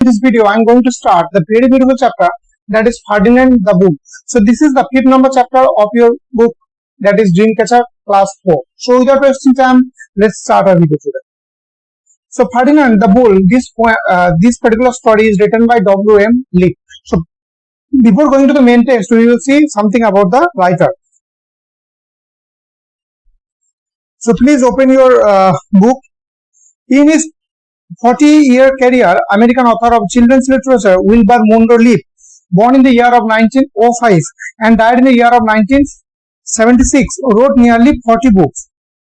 In this video, I am going to start the very beautiful chapter that is Ferdinand the Bull. So this is the 5th number chapter of your book, that is Dreamcatcher Class 4. So without wasting time, let's start our video today. So Ferdinand the Bull, this particular story is written by W.M.Munro. So before going to the main text, we will see something about the writer. So please open your book. In his 40-year career, American author of children's literature W.M.Munro lived, born in the year of 1905 and died in the year of 1976, wrote nearly 40 books.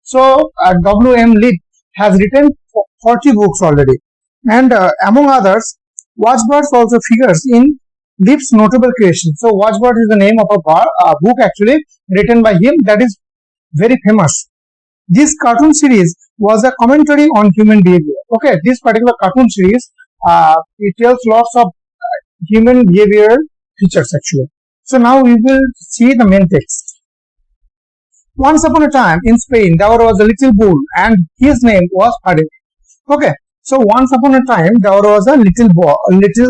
So W.M.Munro has written 40 books already, and among others, Watchbirds also figures in Liv's notable creation. So Watchbird is the name of a book actually written by him that is very famous. This cartoon series was a commentary on human behavior. Okay, this particular cartoon series, it tells lots of human behavioral features actually. So now we will see the main text. Once upon a time in Spain, there was a little bull and his name was Ferdinand. Okay, so once upon a time there was a little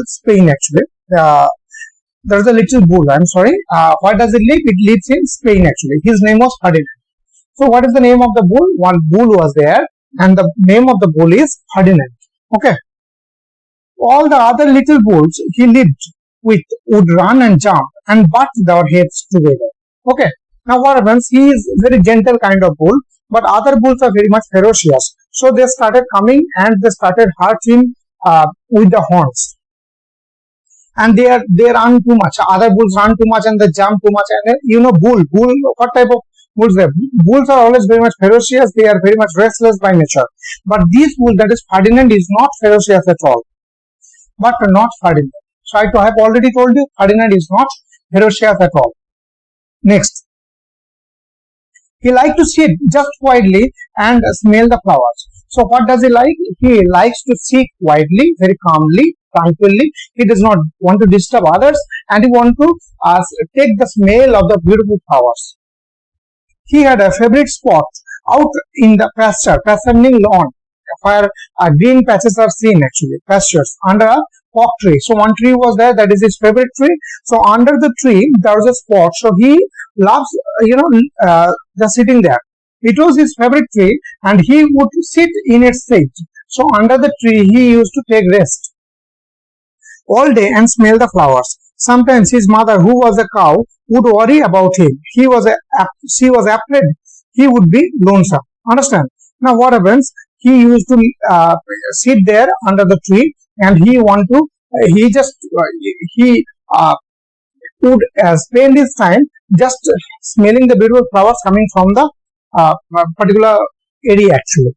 Spain actually. There was a little bull. I'm sorry. Where does it live? It lives in Spain actually. His name was Ferdinand. So what is the name of the bull? One bull was there and the name of the bull is Ferdinand. Okay. All the other little bulls he lived with would run and jump and butt their heads together. Okay. Now what happens? He is very gentle kind of bull, but other bulls are very much ferocious. So they started coming and they started hurting with the horns. And they run too much. Other bulls run too much and they jump too much. And you know, bull, what type of bulls there? Bulls are always very much ferocious. They are very much restless by nature. But this bull, that is Ferdinand, is not ferocious at all. But not Ferdinand. So I have already told you, Ferdinand is not ferocious at all. Next. He likes to sit just quietly and smell the flowers. So what does he like? He likes to sit quietly, very calmly, tranquilly. He does not want to disturb others and he wants to take the smell of the beautiful flowers. He had a favorite spot out in the pasture meaning lawn, where green patches are seen actually, pastures, under a oak tree. So one tree was there, that is his favorite tree. So under the tree, there was a spot. So he loves, the sitting there. It was his favorite tree and he would sit in its shade. So under the tree, he used to take rest all day and smell the flowers. Sometimes his mother, who was a cow, would worry about him. She was afraid he would be lonesome. Understand? Now what happens? He used to sit there under the tree and he would spend his time just smelling the beautiful flowers coming from the particular area actually.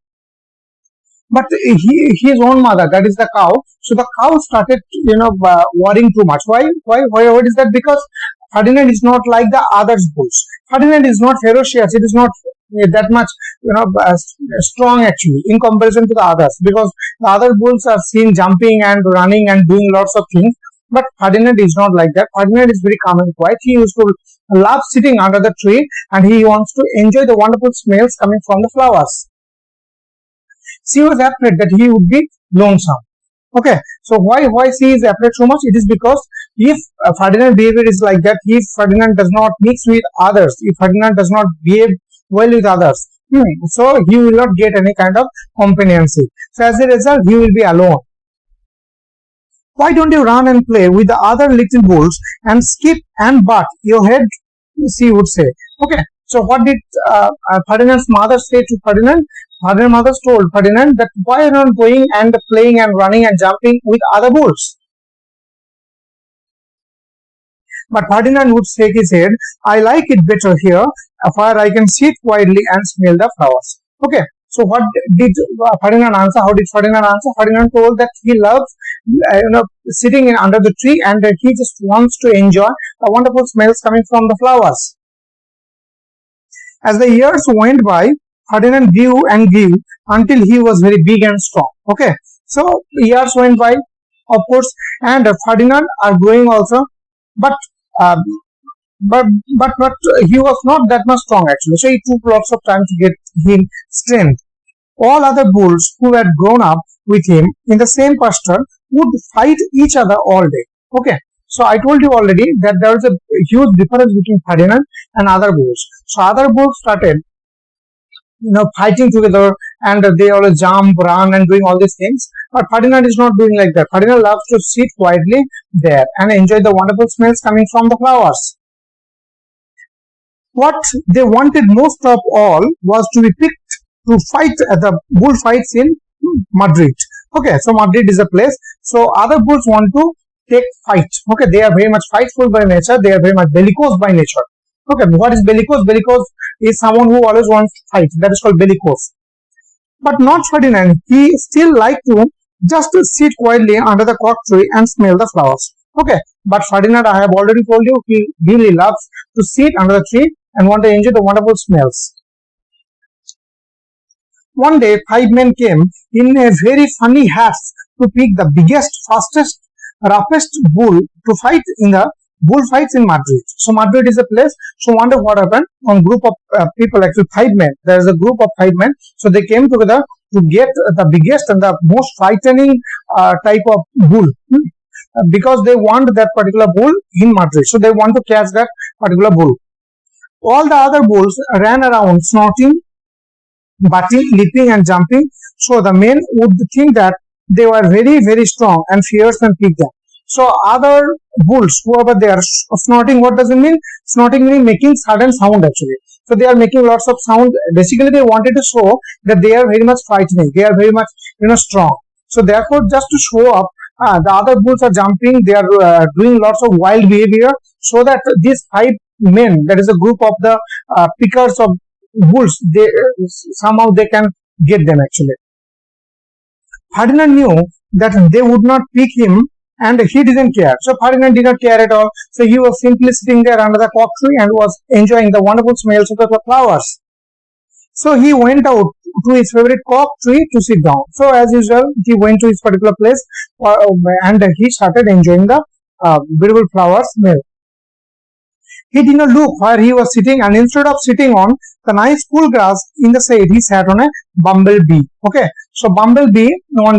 But his own mother, that is the cow, so the cow started, worrying too much. Why is that? Because Ferdinand is not like the other bulls. Ferdinand is not ferocious. It is not that much, strong actually in comparison to the others. Because the other bulls are seen jumping and running and doing lots of things. But Ferdinand is not like that. Ferdinand is very calm and quiet. He used to love sitting under the tree and he wants to enjoy the wonderful smells coming from the flowers. She was afraid that he would be lonesome. Okay, so why she is afraid so much? It is because if Ferdinand behavior is like that, if Ferdinand does not mix with others, if Ferdinand does not behave well with others, so he will not get any kind of companionship. So as a result, he will be alone. Why don't you run and play with the other little bulls and skip and butt your head? She would say. Okay, so what did Ferdinand's mother say to Ferdinand? Ferdinand's mother told Ferdinand that why are you not going and playing and running and jumping with other bulls? But Ferdinand would shake his head. I like it better here, where I can sit quietly and smell the flowers. Okay, so what did Ferdinand answer? How did Ferdinand answer? Ferdinand told that he loves, sitting under the tree and he just wants to enjoy the wonderful smells coming from the flowers. As the years went by, Ferdinand grew and grew until he was very big and strong. Okay, so years went by, of course, and Ferdinand are growing also, but he was not that much strong actually. So it took lots of time to get him strength. All other bulls who had grown up with him in the same pasture would fight each other all day. Okay, so I told you already that there is a huge difference between Ferdinand and other bulls. So other bulls started fighting together, and they always jump, run, and doing all these things. But Ferdinand is not doing like that. Ferdinand loves to sit quietly there and enjoy the wonderful smells coming from the flowers. What they wanted most of all was to be picked to fight at the bullfights in Madrid. Okay, so Madrid is a place. So other bulls want to take fight. Okay, they are very much fightful by nature. They are very much bellicose by nature. Okay, what is bellicose? Bellicose is someone who always wants to fight. That is called bellicose. But not Ferdinand. He still liked to just sit quietly under the cork tree and smell the flowers. Okay, but Ferdinand, I have already told you, he really loves to sit under the tree and want to enjoy the wonderful smells. One day, 5 men came in a very funny hats to pick the biggest, fastest, roughest bull to fight in the bullfights in Madrid. So Madrid is a place. So wonder what happened. On group of people, actually 5 men. There is a group of 5 men. So they came together to get the biggest and the most frightening type of bull, because they want that particular bull in Madrid. So they want to catch that particular bull. All the other bulls ran around snorting, butting, leaping and jumping. So the men would think that they were very, very strong and fierce and pick them. So other bulls, whoever they are snorting, what does it mean? Snorting means making sudden sound actually. So they are making lots of sound. Basically, they wanted to show that they are very much frightening. They are very much strong. So therefore, just to show up, the other bulls are jumping. They are doing lots of wild behavior, so that these 5 men, that is a group of the pickers of bulls, they somehow they can get them actually. Ferdinand knew that they would not pick him, and he didn't care. So Ferdinand did not care at all. So he was simply sitting there under the cork tree and was enjoying the wonderful smells of the flowers. So he went out to his favorite cork tree to sit down. So as usual, he went to his particular place and he started enjoying the beautiful flower smell. He did not look where he was sitting, and instead of sitting on the nice cool grass in the shade, he sat on a bumblebee. Okay, so bumblebee, one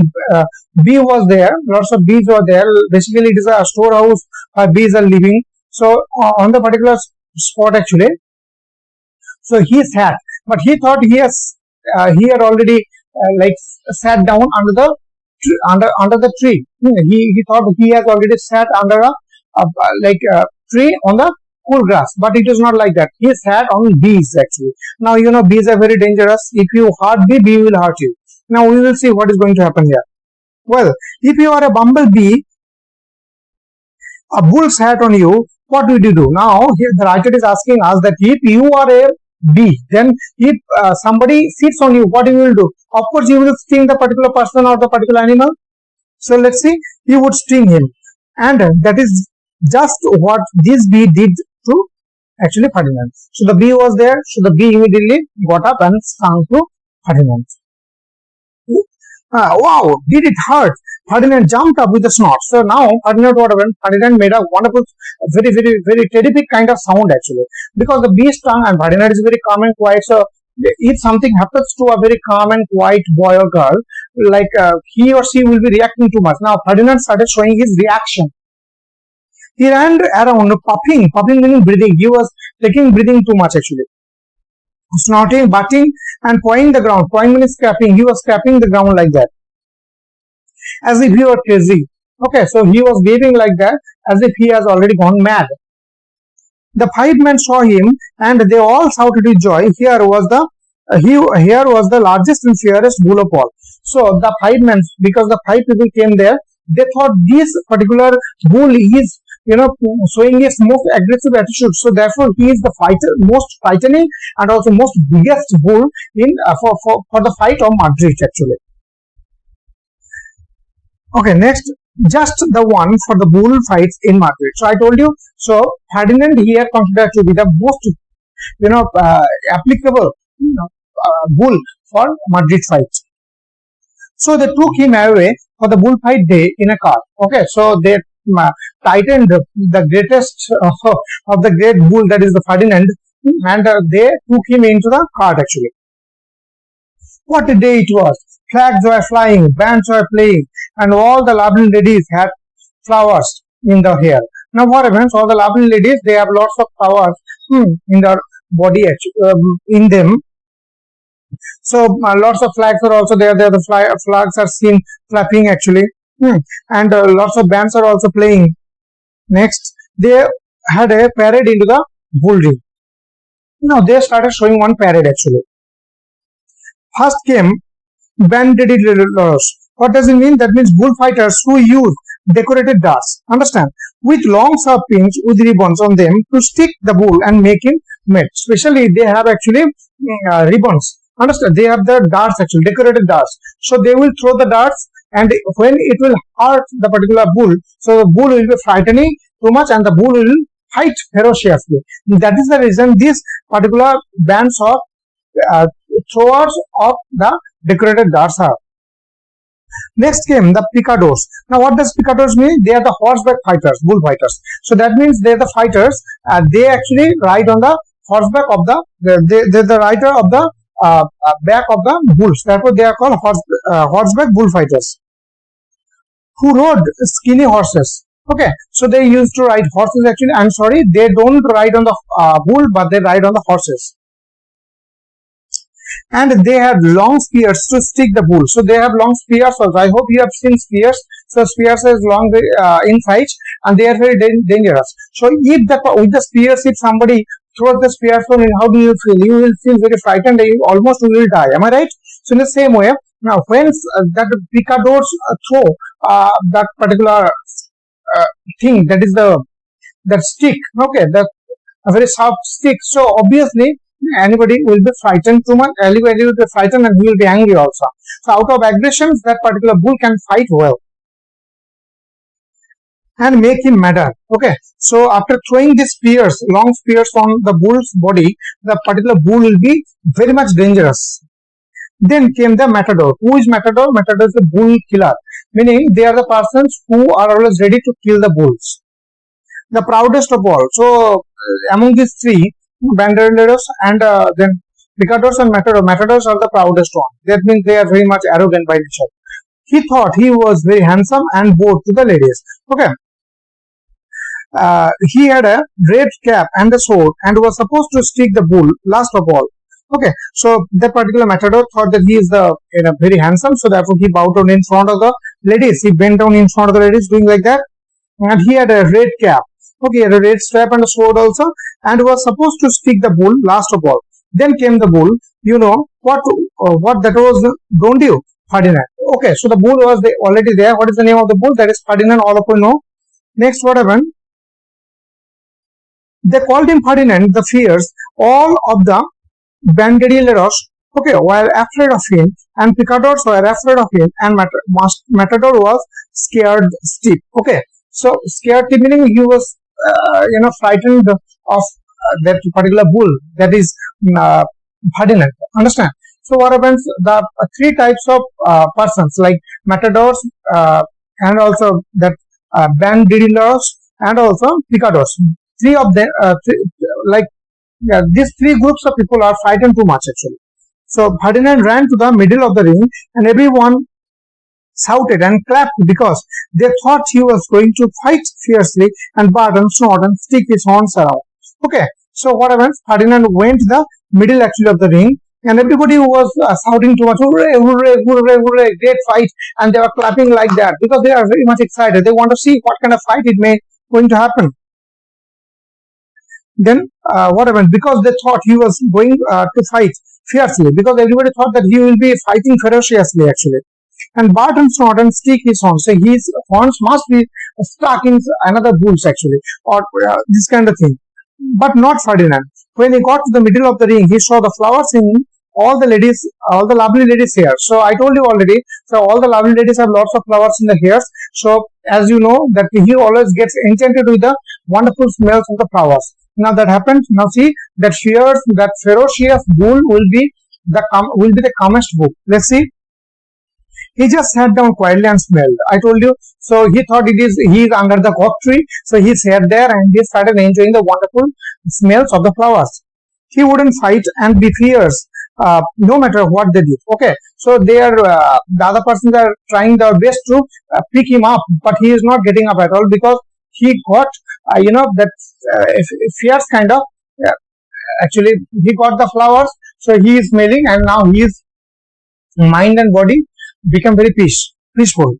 bee was there, lots of bees were there. Basically, it is a storehouse where bees are living. So on the particular spot actually, so he sat, but he thought he had already sat down under the tree. He thought he has already sat under a tree on the cool grass, but it is not like that. He sat on bees actually. Now bees are very dangerous. If you hurt bee will hurt you. Now we will see what is going to happen here. Well, if you are a bumblebee, a bull sat on you, what will you do? Now here the writer is asking us that if you are a bee, then if somebody sits on you, what you will do? Of course, you will sting the particular person or the particular animal. So let's see, you would sting him, and that is just what this bee did to actually Ferdinand. So the bee was there, so the bee immediately got up and stung to Ferdinand. Wow, did it hurt? Ferdinand jumped up with a snort. So now Ferdinand made a wonderful, very, very, very terrific kind of sound actually, because the bee stung and Ferdinand is very calm and quiet. So if something happens to a very calm and quiet boy or girl, he or she will be reacting too much. Now Ferdinand started showing his reaction. He ran around puffing meaning breathing. He was taking breathing too much actually. Snorting, butting and pawing the ground. Pawing means scraping. He was scraping the ground like that, as if he were crazy. Okay, so he was behaving like that as if he has already gone mad. The 5 men saw him and they all shouted with joy. Here was the largest and fiercest bull of all. So the 5 men, because the 5 people came there, they thought this particular bull is showing his most aggressive attitude. So therefore, he is the most frightening and also most biggest bull in for the fight of Madrid actually. Okay, next, just the one for the bull fights in Madrid. So I told you. So Ferdinand here considered to be the most applicable bull for Madrid fights. So they took him away for the bullfight day in a car. Okay, so they tightened the greatest of the great bull, that is the Ferdinand, and they took him into the cart actually. What a day it was! Flags were flying, bands were playing, and all the lovely ladies had flowers in the hair. Now what happens? All the lovely ladies, they have lots of flowers in their body, in them. So lots of flags are also there. The flags are seen flapping actually, and lots of bands are also playing. Next, they had a parade into the bull ring. Now they started showing one parade actually. First came bandadillos. What does it mean? That means bullfighters who use decorated darts. Understand? With long sharp pins with ribbons on them to stick the bull and make him mad. Especially they have actually ribbons. Understand? They have the darts actually, decorated darts. So they will throw the darts, and when it will hurt the particular bull, so the bull will be frightening too much and the bull will fight ferociously. That is the reason these particular bands of throwers of the decorated darts are. Next came the picadors. Now what does picadors mean? They are the horseback fighters, bull fighters. So that means they are the fighters. They actually ride on the horseback of they're the rider of the back of the bulls. Therefore they are called horseback bullfighters, who rode skinny horses. Okay, so they used to ride horses actually. I'm sorry, they don't ride on the bull, but they ride on the horses. And they had long spears to stick the bull. So they have long spears also. I hope you have seen spears. So spears is long inside, and they are very dangerous. So if with the spears, if somebody throws the spears on you, how do you feel? You will feel very frightened. You almost will die. Am I right? So in the same way, now when that picadors throw that particular thing, that is that stick. Okay, that a very sharp stick. So obviously anybody will be frightened too much. Anybody will be frightened and he will be angry also. So out of aggression, that particular bull can fight well and make him madder. Okay, so after throwing these spears, long spears on the bull's body, the particular bull will be very much dangerous. Then came the matador. Who is matador? Matador is the bull killer, meaning they are the persons who are always ready to kill the bulls. The proudest of all. So among these three, banderillas and then picadors and matadors are the proudest one. That means they are very much arrogant by nature. He thought he was very handsome and bore to the ladies. Okay. He had a red cap and a sword and was supposed to stick the bull last of all. Okay, so that particular matador thought that he is very handsome, so therefore he bowed down in front of the ladies. He bent down in front of the ladies, doing like that, and he had a red cap. Okay, he had a red strap and a sword also, and was supposed to stick the bull last of all. Then came the bull. You know what that was? Don't you? Ferdinand. Okay, so the bull was already there. What is the name of the bull? That is Ferdinand. All of you know. Next, what happened? They called him Ferdinand the Fierce. All of the banderillos, okay, were afraid of him, and picadors were afraid of him, and matador was scared stiff. Okay, so scared meaning he was frightened of that particular bull, that is Ferdinand. Understand? So what happens? The three types of persons, like matadors and also that banderillos and also picadors. Three of them, these three groups of people are frightened too much actually. So Ferdinand ran to the middle of the ring, and everyone shouted and clapped because they thought he was going to fight fiercely and bark and snort and stick his horns around. Okay, so what happens? Ferdinand went to the middle actually of the ring, and everybody was shouting too much, hooray, hooray, hooray, hooray, great fight, and they were clapping like that because they are very much excited. They want to see what kind of fight it may going to happen. Then what happened? Because they thought he was going to fight fiercely, because everybody thought that he will be fighting ferociously actually. And bark and snort and stick his horns. So his horns must be stuck in another bulls actually, or this kind of thing. But not Ferdinand. When he got to the middle of the ring, he saw the flowers in all the ladies, all the lovely ladies' hair. So I told you already. So all the lovely ladies have lots of flowers in the hairs. So as you know that he always gets enchanted with the wonderful smells of the flowers. Now that happened. Now see that ferocious bull will be the calmest book. Let's see. He just sat down quietly and smelled. I told you. So he thought he is under the oak tree. So he sat there and he started enjoying the wonderful smells of the flowers. He wouldn't fight and be fierce no matter what they did. Okay, so they are the other persons are trying their best to pick him up, but he is not getting up at all because he got that fierce kind of actually he got the flowers, so he is smelling, and now his mind and body become very peaceful.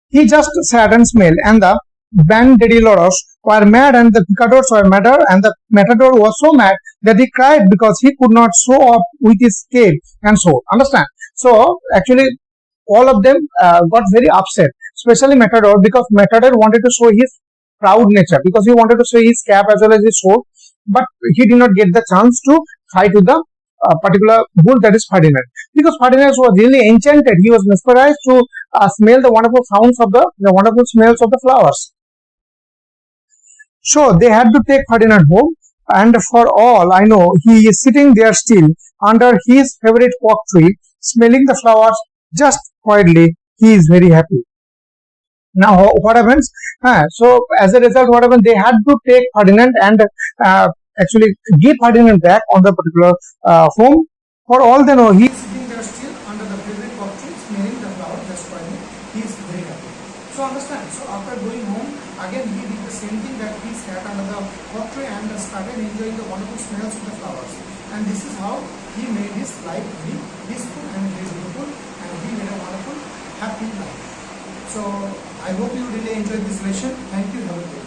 He just sat and smelled, and the bandileros were mad, and the picadors were madder, and the matador was so mad that he cried because he could not show up with his tail and sword. Understand? So actually, all of them got very upset, especially Matador, because Matador wanted to show his proud nature, because he wanted to show his cap as well as his sword, but he did not get the chance to fight with the particular bull, that is Ferdinand, because Ferdinand was really enchanted. He was mesmerized to smell the wonderful sounds of the wonderful smells of the flowers. So they had to take Ferdinand home, and for all I know, he is sitting there still under his favorite oak tree, smelling the flowers just quietly. He is very happy. Now what happens? So as a result, what happened? They had to take Ferdinand and actually give Ferdinand back on the particular home. For all they know, he is sitting there still under the favorite oak tree, smelling the flower just quietly. He is very happy. So understand. So after going home, again he did the same thing, that he sat under the oak tree and started enjoying the wonderful smells of the flowers. And this is how he made his life very peaceful and very beautiful, and he made a wonderful, happy life. So I hope you really enjoyed this lesson. Thank you. Have a good day.